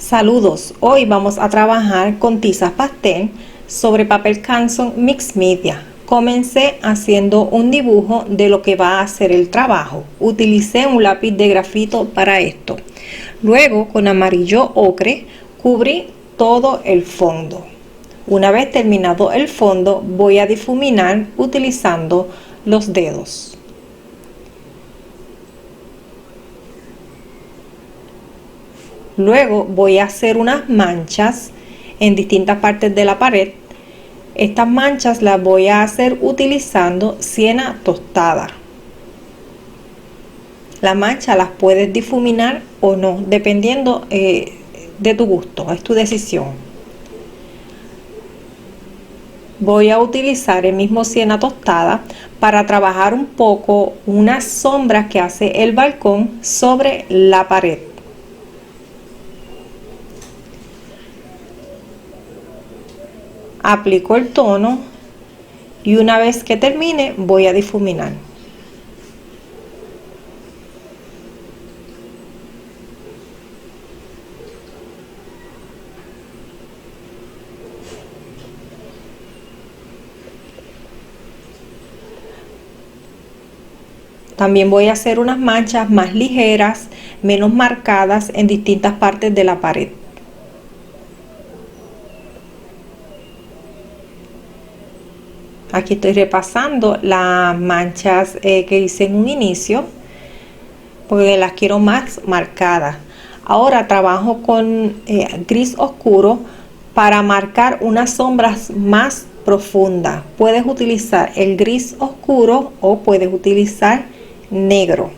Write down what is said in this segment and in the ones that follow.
Saludos, hoy vamos a trabajar con tizas pastel sobre papel Canson Mixed Media. Comencé haciendo un dibujo de lo que va a ser el trabajo. Utilicé un lápiz de grafito para esto. Luego con amarillo ocre cubrí todo el fondo. Una vez terminado el fondo voy a difuminar utilizando los dedos. Luego voy a hacer unas manchas en distintas partes de la pared. Estas manchas las voy a hacer utilizando siena tostada. Las manchas las puedes difuminar o no, dependiendo de tu gusto, es tu decisión. Voy a utilizar el mismo siena tostada para trabajar un poco unas sombras que hace el balcón sobre la pared. Aplico el tono y una vez que termine voy a difuminar. También voy a hacer unas manchas más ligeras, menos marcadas en distintas partes de la pared. Aquí estoy repasando las manchas que hice en un inicio porque las quiero más marcadas. Ahora trabajo con gris oscuro para marcar unas sombras más profundas. Puedes utilizar el gris oscuro o puedes utilizar negro.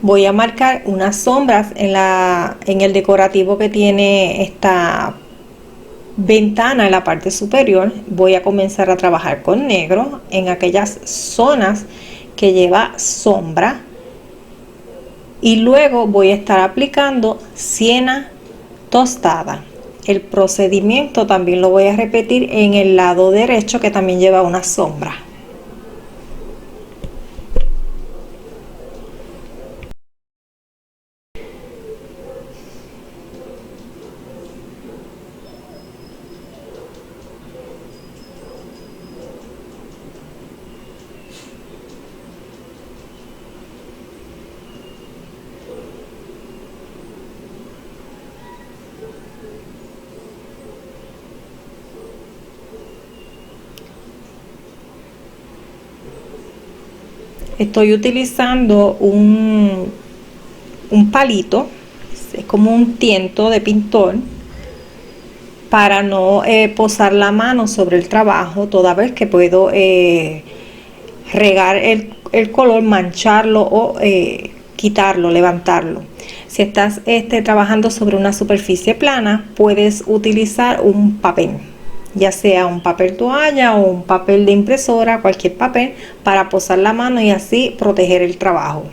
Voy a marcar unas sombras en el decorativo que tiene esta ventana en la parte superior. Voy a comenzar a trabajar con negro en aquellas zonas que lleva sombra y luego voy a estar aplicando siena tostada. El procedimiento también lo voy a repetir en el lado derecho que también lleva una sombra. Estoy utilizando un palito, es como un tiento de pintor, para no posar la mano sobre el trabajo, toda vez que puedo regar el color, mancharlo o quitarlo, levantarlo. Si estás trabajando sobre una superficie plana, puedes utilizar un papel, ya sea un papel toalla o un papel de impresora, cualquier papel, para posar la mano y así proteger el trabajo.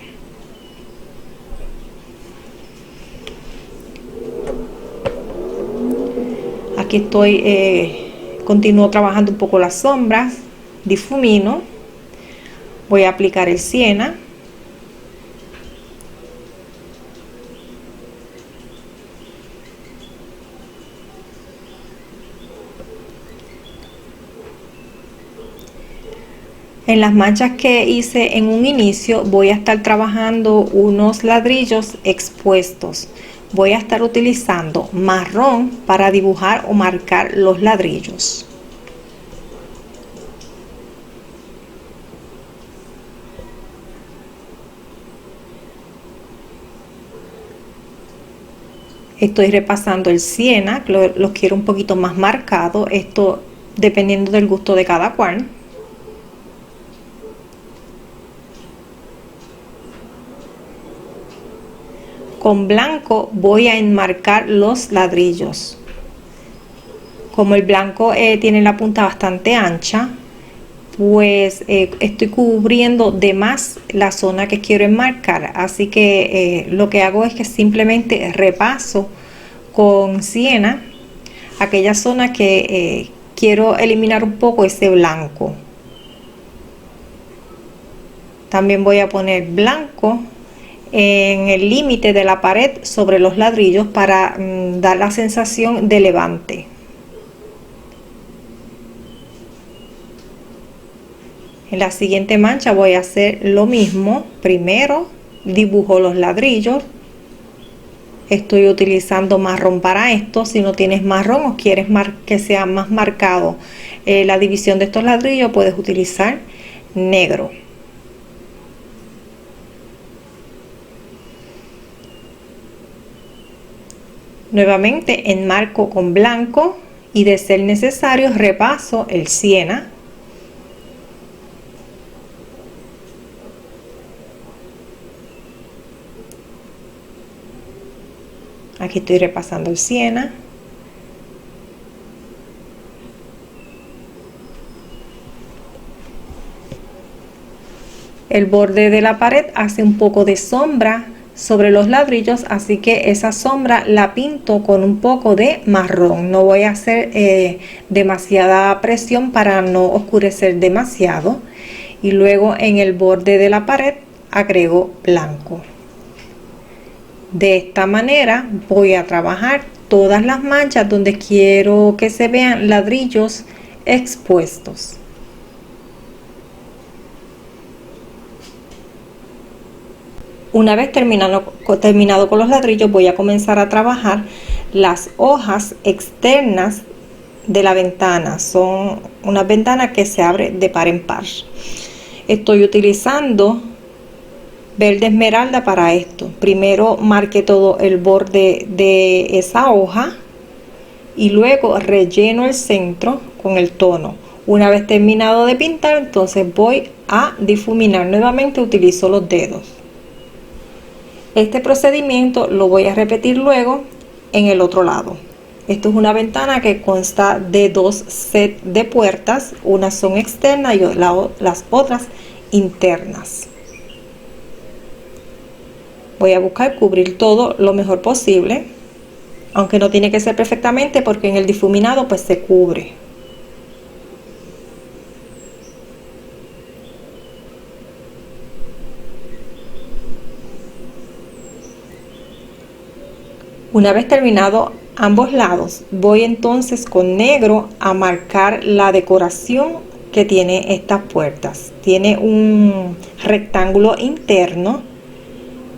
Aquí estoy, continúo trabajando un poco las sombras, difumino, voy a aplicar el siena. En las manchas que hice en un inicio voy a estar trabajando unos ladrillos expuestos. Voy a estar utilizando marrón para dibujar o marcar los ladrillos. Estoy repasando el siena, los quiero un poquito más marcado, esto dependiendo del gusto de cada cual. Con blanco voy a enmarcar los ladrillos. Como el blanco tiene la punta bastante ancha, pues estoy cubriendo de más la zona que quiero enmarcar, así que lo que hago es que simplemente repaso con siena aquella zona que quiero eliminar un poco ese blanco. También voy a poner blanco en el límite de la pared sobre los ladrillos para dar la sensación de levante. En la siguiente mancha voy a hacer lo mismo. Primero dibujo los ladrillos. Estoy utilizando marrón para esto. Si no tienes marrón o quieres que sea más marcado la división de estos ladrillos, puedes utilizar negro. Nuevamente enmarco con blanco y, de ser necesario, repaso el siena. Aquí estoy repasando el siena. El borde de la pared hace un poco de sombra sobre los ladrillos, así que esa sombra la pinto con un poco de marrón. No voy a hacer demasiada presión para no oscurecer demasiado. Y luego en el borde de la pared agrego blanco. De esta manera voy a trabajar todas las manchas donde quiero que se vean ladrillos expuestos. Una vez terminado con los ladrillos, voy a comenzar a trabajar las hojas externas de la ventana. Son unas ventanas que se abren de par en par. Estoy utilizando verde esmeralda para esto. Primero marqué todo el borde de esa hoja y luego relleno el centro con el tono. Una vez terminado de pintar, entonces voy a difuminar. Nuevamente utilizo los dedos. Este procedimiento lo voy a repetir luego en el otro lado. Esto es una ventana que consta de dos sets de puertas. Unas son externas y las otras internas. Voy a buscar cubrir todo lo mejor posible, aunque no tiene que ser perfectamente porque en el difuminado pues se cubre. Una vez terminado ambos lados, voy entonces con negro a marcar la decoración que tiene estas puertas. Tiene un rectángulo interno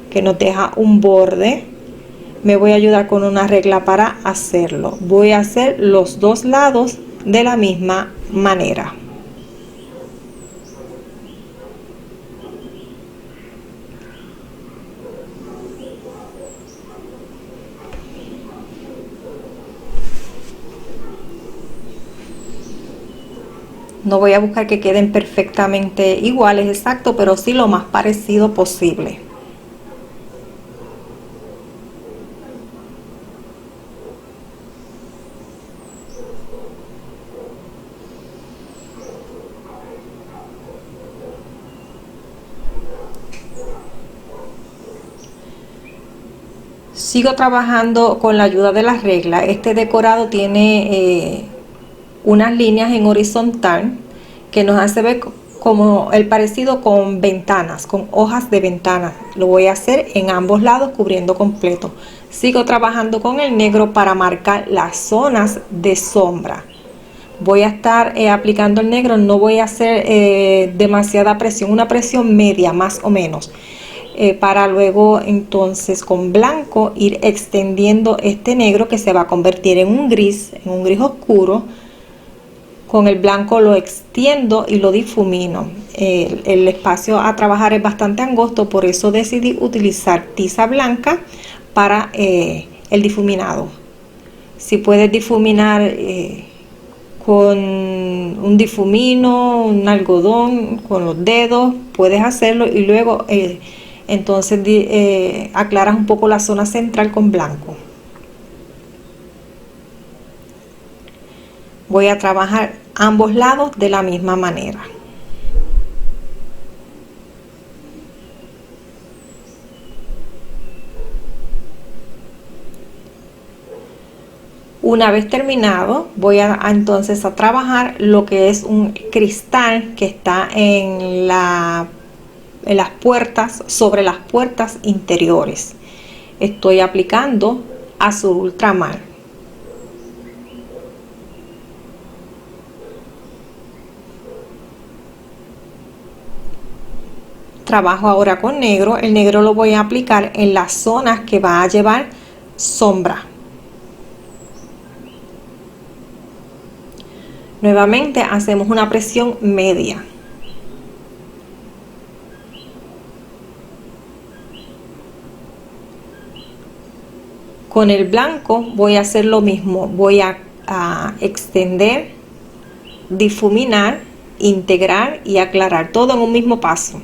que nos deja un borde. Me voy a ayudar con una regla para hacerlo. Voy a hacer los dos lados de la misma manera. No voy a buscar que queden perfectamente iguales, exacto, pero sí lo más parecido posible. Sigo trabajando con la ayuda de las reglas. Este decorado tiene unas líneas en horizontal que nos hace ver como el parecido con ventanas, con hojas de ventanas. Lo voy a hacer en ambos lados cubriendo completo. Sigo trabajando con el negro para marcar las zonas de sombra. Voy a estar aplicando el negro, no voy a hacer demasiada presión, una presión media más o menos. Para luego entonces con blanco ir extendiendo este negro que se va a convertir en un gris oscuro. Con el blanco lo extiendo y lo difumino. El espacio a trabajar es bastante angosto, por eso decidí utilizar tiza blanca para el difuminado. Si puedes difuminar con un difumino, un algodón, con los dedos, puedes hacerlo y luego entonces aclaras un poco la zona central con blanco. Voy a trabajar ambos lados de la misma manera. Una vez terminado, voy entonces a trabajar lo que es un cristal que está en las puertas, sobre las puertas interiores. Estoy aplicando azul ultramar. Trabajo ahora con negro. El negro lo voy a aplicar en las zonas que va a llevar sombra. Nuevamente hacemos una presión media. Con el blanco voy a hacer lo mismo. Voy a extender, difuminar, integrar y aclarar, todo en un mismo paso.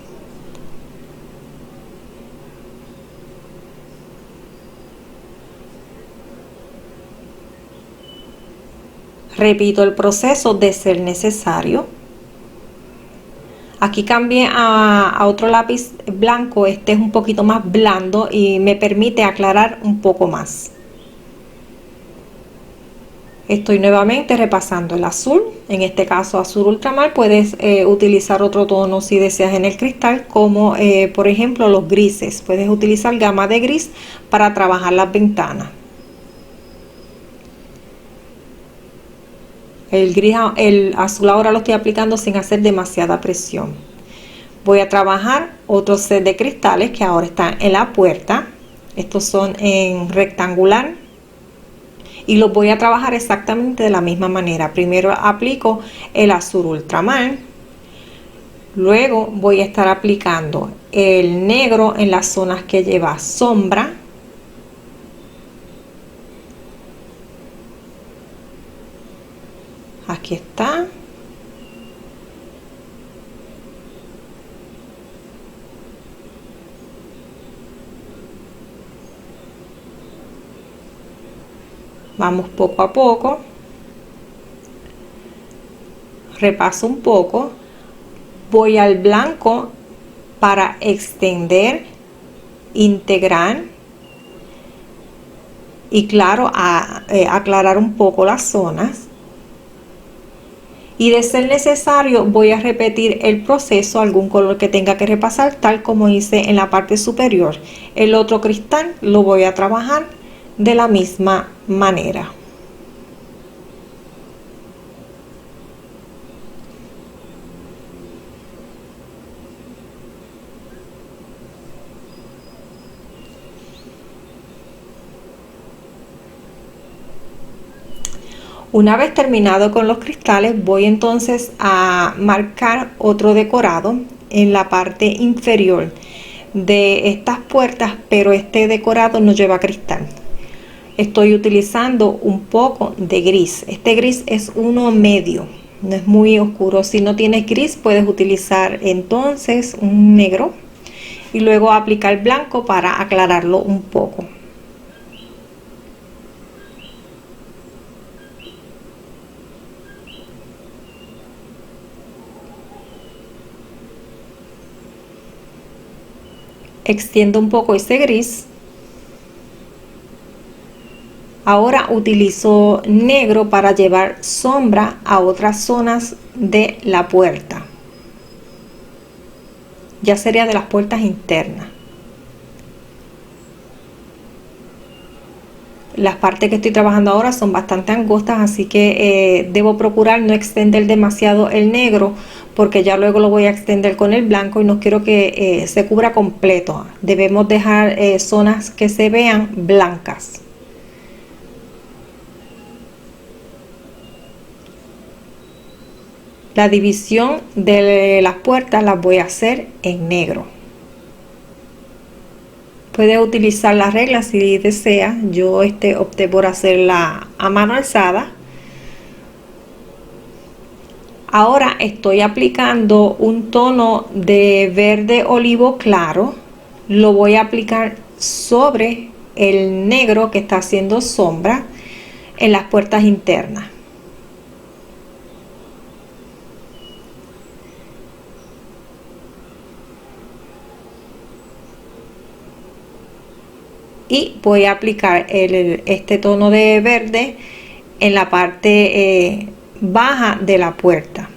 Repito el proceso de ser necesario. Aquí cambié a otro lápiz blanco. Este es un poquito más blando y me permite aclarar un poco más. Estoy nuevamente repasando el azul, en este caso azul ultramar. Puedes utilizar otro tono si deseas en el cristal, como por ejemplo los grises. Puedes utilizar gama de gris para trabajar las ventanas. El azul ahora lo estoy aplicando sin hacer demasiada presión. Voy a trabajar otro set de cristales que ahora están en la puerta. Estos son en rectangular y los voy a trabajar exactamente de la misma manera. Primero aplico el azul ultramar, luego voy a estar aplicando el negro en las zonas que lleva sombra. Aquí está. Vamos poco a poco. Repaso un poco. Voy al blanco para extender, integrar y claro, aclarar un poco las zonas. Y de ser necesario voy a repetir el proceso, algún color que tenga que repasar, tal como hice en la parte superior. El otro cristal lo voy a trabajar de la misma manera. Una vez terminado con los cristales, voy entonces a marcar otro decorado en la parte inferior de estas puertas, pero este decorado no lleva cristal. Estoy utilizando un poco de gris. Este gris es uno medio, no es muy oscuro. Si no tienes gris, puedes utilizar entonces un negro y luego aplicar blanco para aclararlo un poco. Extiendo un poco ese gris. Ahora utilizo negro para llevar sombra a otras zonas de la puerta. Ya sería de las puertas internas. Las partes que estoy trabajando ahora son bastante angostas, así que debo procurar no extender demasiado el negro, porque ya luego lo voy a extender con el blanco y no quiero que se cubra completo. Debemos dejar zonas que se vean blancas. La división de las puertas las voy a hacer en negro. Puedes utilizar la regla si deseas. Yo opté por hacerla a mano alzada. Ahora estoy aplicando un tono de verde olivo claro. Lo voy a aplicar sobre el negro que está haciendo sombra en las puertas internas. y voy a aplicar este tono de verde en la parte baja de la puerta.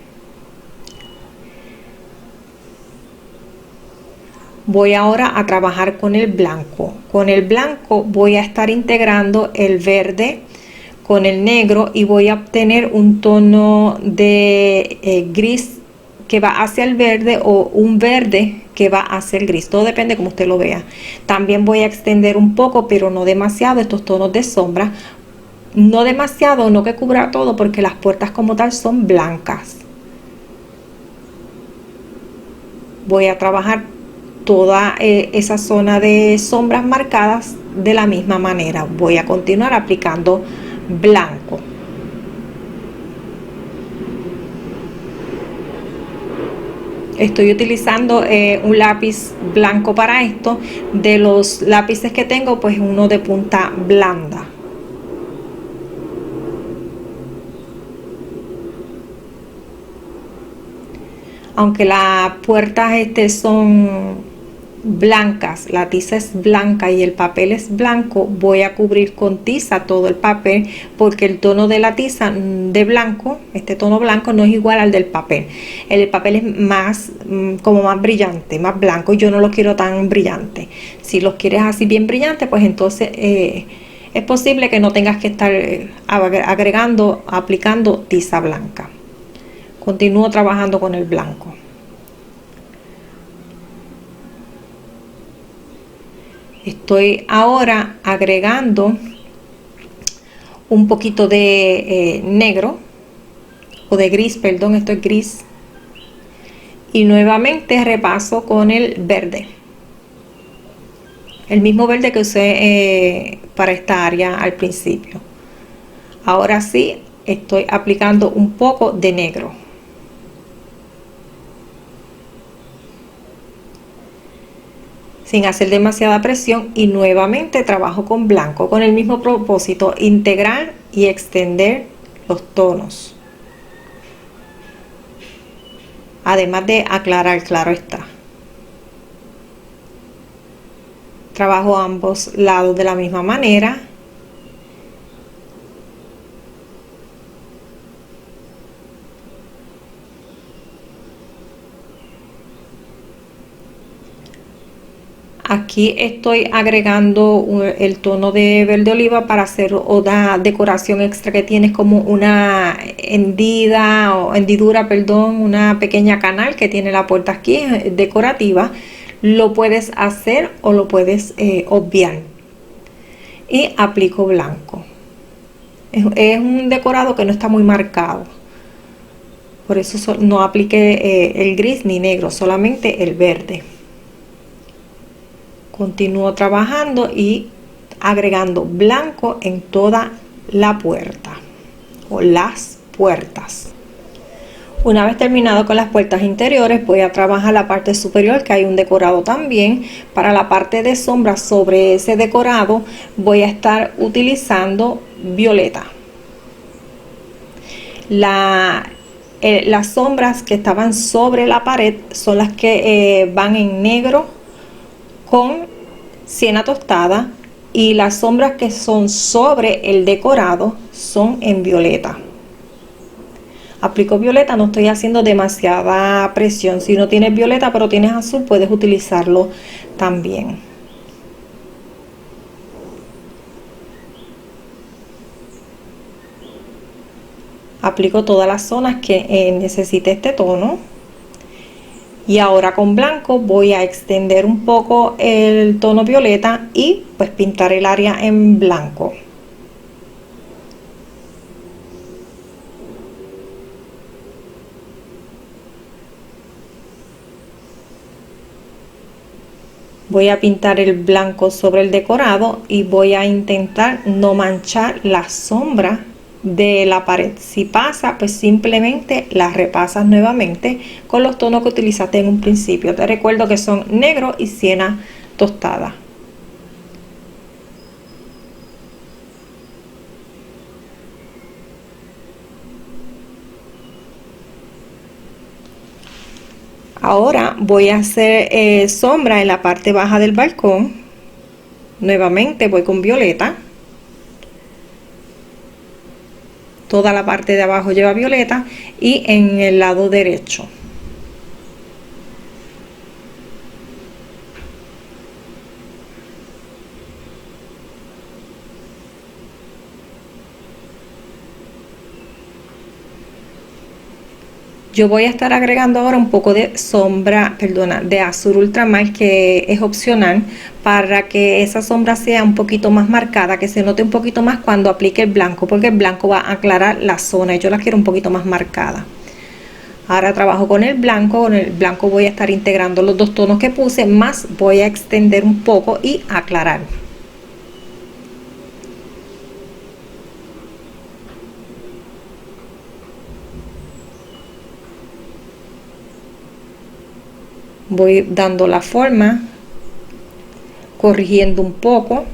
Voy ahora a trabajar con el blanco. Con el blanco voy a estar integrando el verde con el negro y voy a obtener un tono de gris que va hacia el verde o un verde que va hacia el gris. Todo depende como usted lo vea. También voy a extender un poco, pero no demasiado, estos tonos de sombra. No demasiado, no que cubra todo, porque las puertas como tal son blancas. Voy a trabajar toda esa zona de sombras marcadas de la misma manera. Voy a continuar aplicando blanco. Estoy utilizando un lápiz blanco para esto. De los lápices que tengo, pues uno de punta blanda. Aunque las puertas son blancas, la tiza es blanca y el papel es blanco, voy a cubrir con tiza todo el papel, porque el tono de la tiza de blanco, este tono blanco, no es igual al del papel. El papel es más como más brillante, más blanco, y yo no lo quiero tan brillante. Si los quieres así bien brillante, pues entonces es posible que no tengas que estar aplicando tiza blanca. Continúo trabajando con el blanco. Estoy ahora agregando un poquito de negro o de gris, perdón, esto es gris. Y nuevamente repaso con el verde. El mismo verde que usé para esta área al principio. Ahora sí, estoy aplicando un poco de negro. Sin hacer demasiada presión, y nuevamente trabajo con blanco con el mismo propósito, integrar y extender los tonos, además de aclarar, claro está. Trabajo ambos lados de la misma manera. Aquí estoy agregando el tono de verde oliva para hacer otra decoración extra que tienes, como una hendidura, perdón, una pequeña canal que tiene la puerta aquí, decorativa. Lo puedes hacer o lo puedes obviar. Y aplico blanco. Es un decorado que no está muy marcado. Por eso no apliqué el gris ni negro, solamente el verde. Continúo trabajando y agregando blanco en toda la puerta o las puertas. Una vez terminado con las puertas interiores, voy a trabajar la parte superior, que hay un decorado también. Para la parte de sombra sobre ese decorado voy a estar utilizando violeta. Las sombras que estaban sobre la pared son las que van en negro con siena tostada, y las sombras que son sobre el decorado son en violeta. Aplico violeta, no estoy haciendo demasiada presión. Si no tienes violeta pero tienes azul, puedes utilizarlo también. Aplico todas las zonas que necesite este tono. Y ahora con blanco voy a extender un poco el tono violeta y pues pintar el área en blanco. Voy a pintar el blanco sobre el decorado y voy a intentar no manchar la sombra de la pared. Si pasa, pues simplemente la repasas nuevamente con los tonos que utilizaste en un principio. Te recuerdo que son negro y siena tostada. Ahora voy a hacer sombra en la parte baja del balcón. Nuevamente voy con violeta. Toda la parte de abajo lleva violeta y en el lado derecho. Yo voy a estar agregando ahora un poco de sombra, perdona, de azul ultramar, que es opcional, para que esa sombra sea un poquito más marcada, que se note un poquito más cuando aplique el blanco, porque el blanco va a aclarar la zona y yo la quiero un poquito más marcada. Ahora trabajo con el blanco voy a estar integrando los dos tonos que puse, más voy a extender un poco y aclarar. Voy dando la forma, corrigiendo un poco.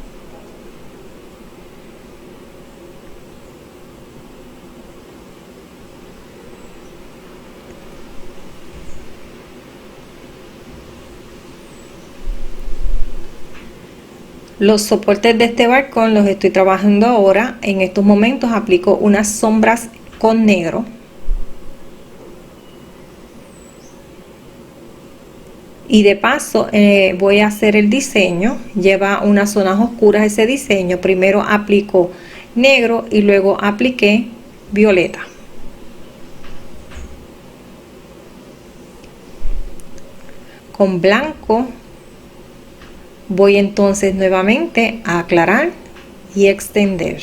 Los soportes de este balcón los estoy trabajando ahora. En estos momentos aplico unas sombras con negro. Y de paso voy a hacer el diseño. Lleva unas zonas oscuras ese diseño. Primero aplico negro y luego apliqué violeta. Con blanco voy entonces nuevamente a aclarar y extender.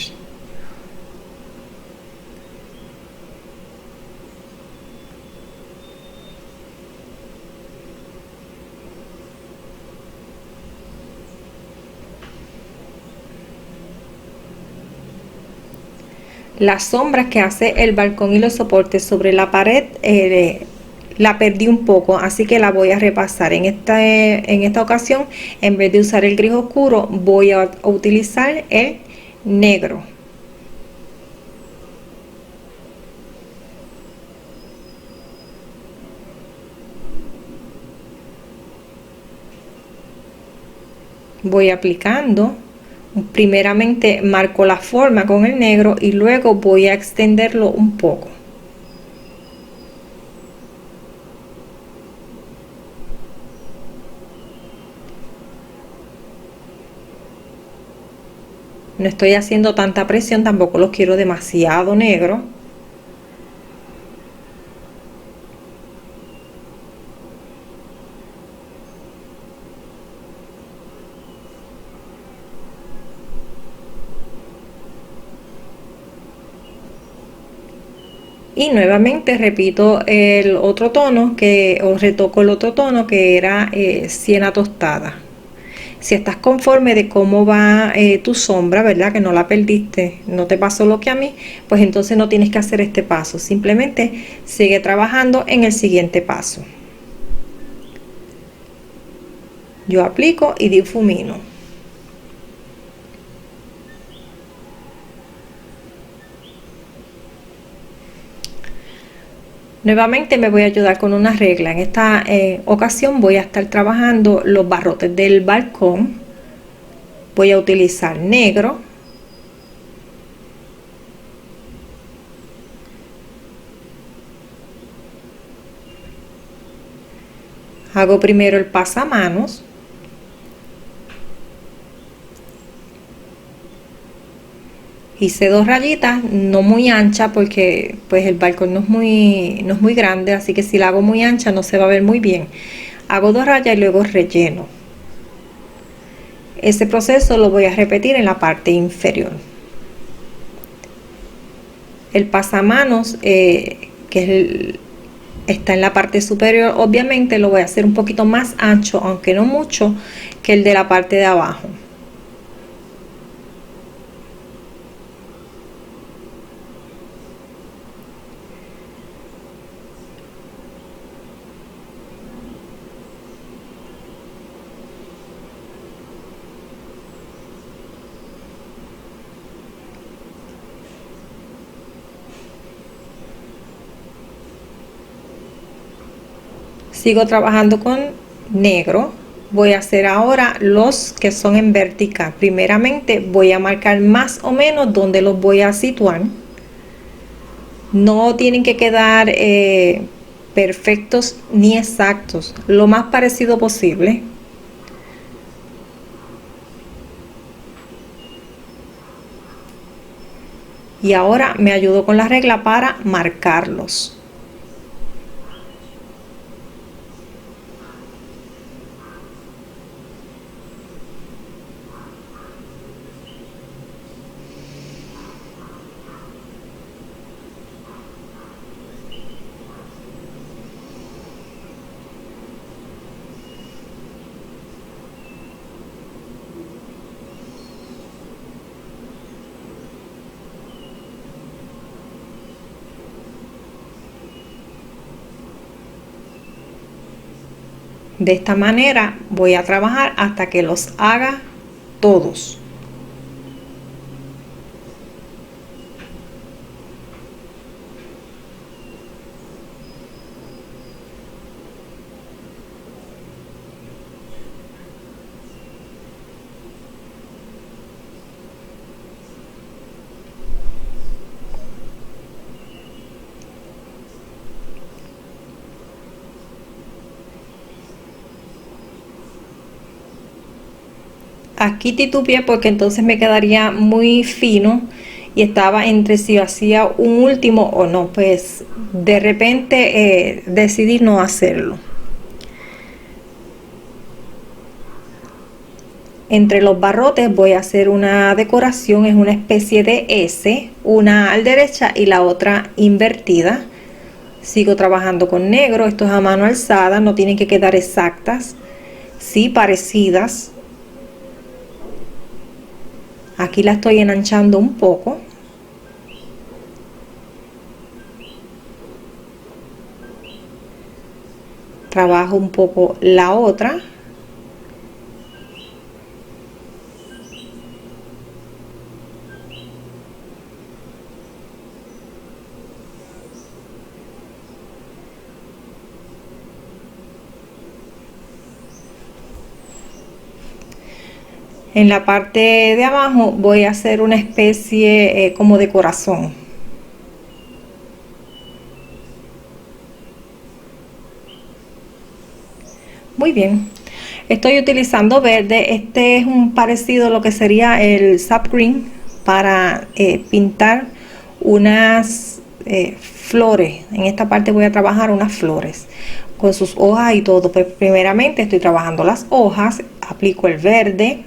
Las sombras que hace el balcón y los soportes sobre la pared la perdí un poco, así que la voy a repasar. En esta ocasión, en vez de usar el gris oscuro, voy a utilizar el negro. Voy aplicando. Primeramente marco la forma con el negro y luego voy a extenderlo un poco. No estoy haciendo tanta presión, tampoco los quiero demasiado negro. Y nuevamente repito el otro tono os retoco el otro tono que era siena tostada. Si estás conforme de cómo va tu sombra, verdad, que no la perdiste, no te pasó lo que a mí, pues entonces no tienes que hacer este paso, simplemente sigue trabajando en el siguiente paso. Yo aplico y difumino. Nuevamente me voy a ayudar con una regla. En esta ocasión voy a estar trabajando los barrotes del balcón. Voy a utilizar negro. Hago primero el pasamanos. Hice dos rayitas, no muy ancha porque pues el balcón no es muy grande, así que si la hago muy ancha no se va a ver muy bien. Hago dos rayas y luego relleno. Ese proceso lo voy a repetir en la parte inferior. El pasamanos está en la parte superior, obviamente lo voy a hacer un poquito más ancho, aunque no mucho, que el de la parte de abajo. Sigo trabajando con negro, voy a hacer ahora los que son en vertical. Primeramente voy a marcar más o menos dónde los voy a situar. No tienen que quedar perfectos ni exactos, lo más parecido posible. Y ahora me ayudo con la regla para marcarlos. De esta manera voy a trabajar hasta que los haga todos. Aquí titubeé porque entonces me quedaría muy fino y estaba entre si hacía un último o no, pues de repente decidí no hacerlo. Entre los barrotes voy a hacer una decoración, es una especie de S, una al derecha y la otra invertida. Sigo trabajando con negro, esto es a mano alzada, no tienen que quedar exactas, sí parecidas. Aquí la estoy enanchando un poco. Trabajo un poco la otra. En la parte de abajo voy a hacer una especie como de corazón. Muy bien, estoy utilizando verde. Este es un parecido a lo que sería el sap green para pintar unas flores. En esta parte voy a trabajar unas flores con sus hojas y todo. Pues primeramente estoy trabajando las hojas, aplico el verde.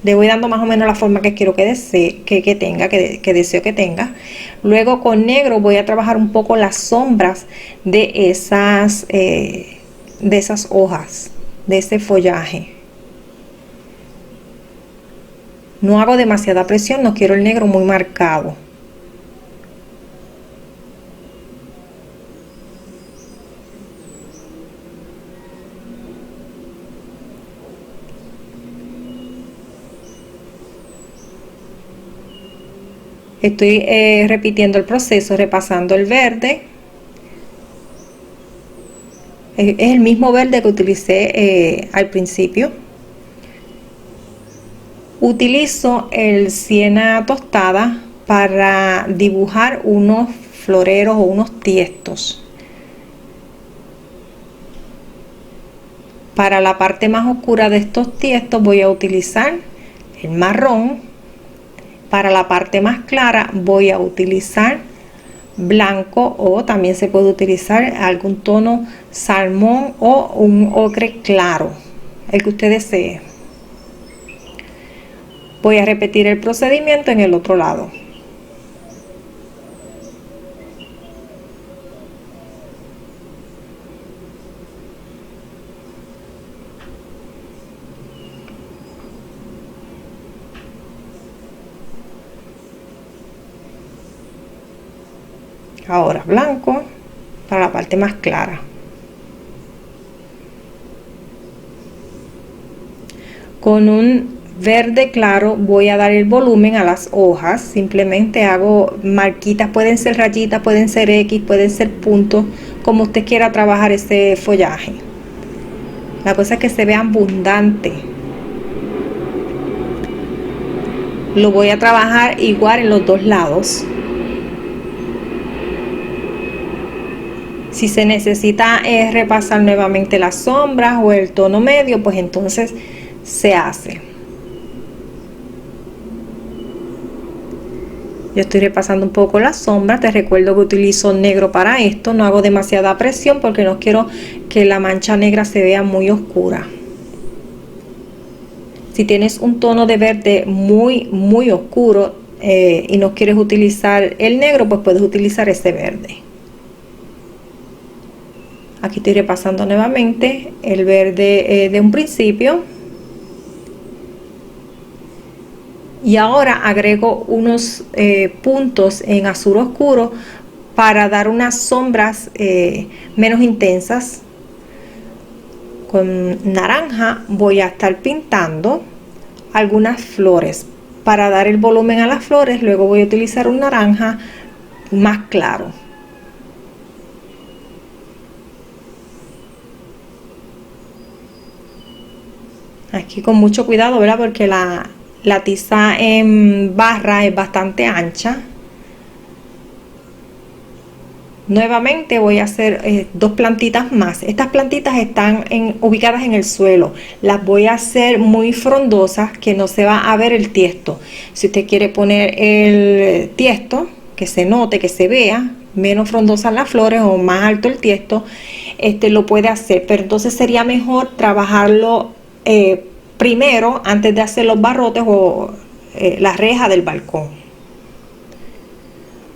Le voy dando más o menos la forma que quiero que desee, que deseo que tenga. Luego con negro voy a trabajar un poco las sombras de esas hojas, de ese follaje. No hago demasiada presión, no quiero el negro muy marcado. Estoy repitiendo el proceso, repasando el verde. Es el mismo verde que utilicé al principio. Utilizo el siena tostada para dibujar unos floreros o unos tiestos. Para la parte más oscura de estos tiestos voy a utilizar el marrón. Para la parte más clara voy a utilizar blanco, o también se puede utilizar algún tono salmón o un ocre claro, el que usted desee. Voy a repetir el procedimiento en el otro lado. Ahora blanco para la parte más clara. Con un verde claro voy a dar el volumen a las hojas. Simplemente hago marquitas, pueden ser rayitas, pueden ser X, pueden ser puntos, como usted quiera trabajar ese follaje. La cosa es que se vea abundante. Lo voy a trabajar igual en los dos lados. Si se necesita repasar nuevamente las sombras o el tono medio, pues entonces se hace. Yo estoy repasando un poco las sombras. Te recuerdo que utilizo negro para esto. No hago demasiada presión porque no quiero que la mancha negra se vea muy oscura. Si tienes un tono de verde muy oscuro y no quieres utilizar el negro, pues puedes utilizar ese verde. Aquí estoy repasando nuevamente el verde de un principio. Y ahora agrego unos puntos en azul oscuro para dar unas sombras menos intensas. Con naranja voy a estar pintando algunas flores. Para dar el volumen a las flores, luego voy a utilizar un naranja más claro. Aquí con mucho cuidado, ¿verdad? Porque la tiza en barra es bastante ancha. Nuevamente voy a hacer dos plantitas más. Estas plantitas están ubicadas en el suelo. Las voy a hacer muy frondosas, que no se va a ver el tiesto. Si usted quiere poner el tiesto, que se note, que se vea menos frondosas las flores o más alto el tiesto, lo puede hacer. Pero entonces sería mejor trabajarlo primero antes de hacer los barrotes o la reja del balcón.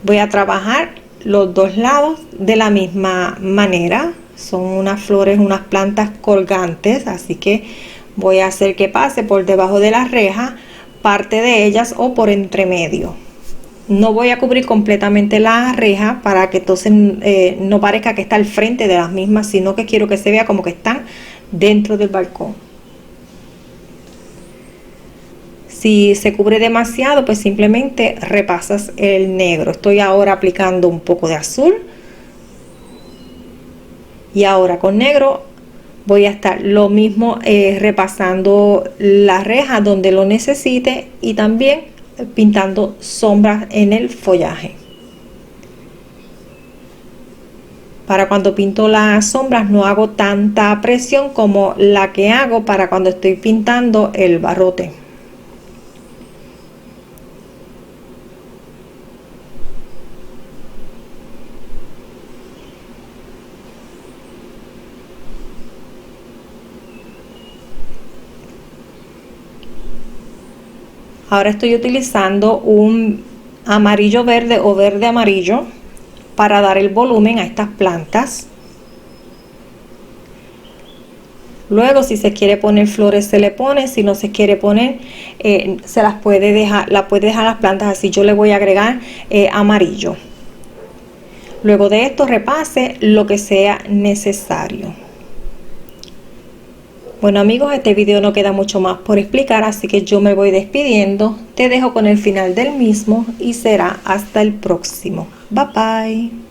Voy a trabajar los dos lados de la misma manera. Son unas flores, unas plantas colgantes, así que voy a hacer que pase por debajo de la reja parte de ellas o por entre medio. No voy a cubrir completamente la reja para que entonces no parezca que está al frente de las mismas, sino que quiero que se vea como que están dentro del balcón. Si se cubre demasiado, pues simplemente repasas el negro. Estoy ahora aplicando un poco de azul. Y ahora con negro voy a estar lo mismo repasando la reja donde lo necesite y también pintando sombras en el follaje. Para cuando pinto las sombras no hago tanta presión como la que hago para cuando estoy pintando el barrote. Ahora estoy utilizando un amarillo verde o verde amarillo para dar el volumen a estas plantas. Luego, si se quiere poner flores, se le pone. Si no se quiere poner, se las puede dejar, las plantas así. Yo le voy a agregar amarillo. Luego de esto, repase lo que sea necesario. Bueno amigos, este video no queda mucho más por explicar, así que yo me voy despidiendo. Te dejo con el final del mismo y será hasta el próximo. Bye bye.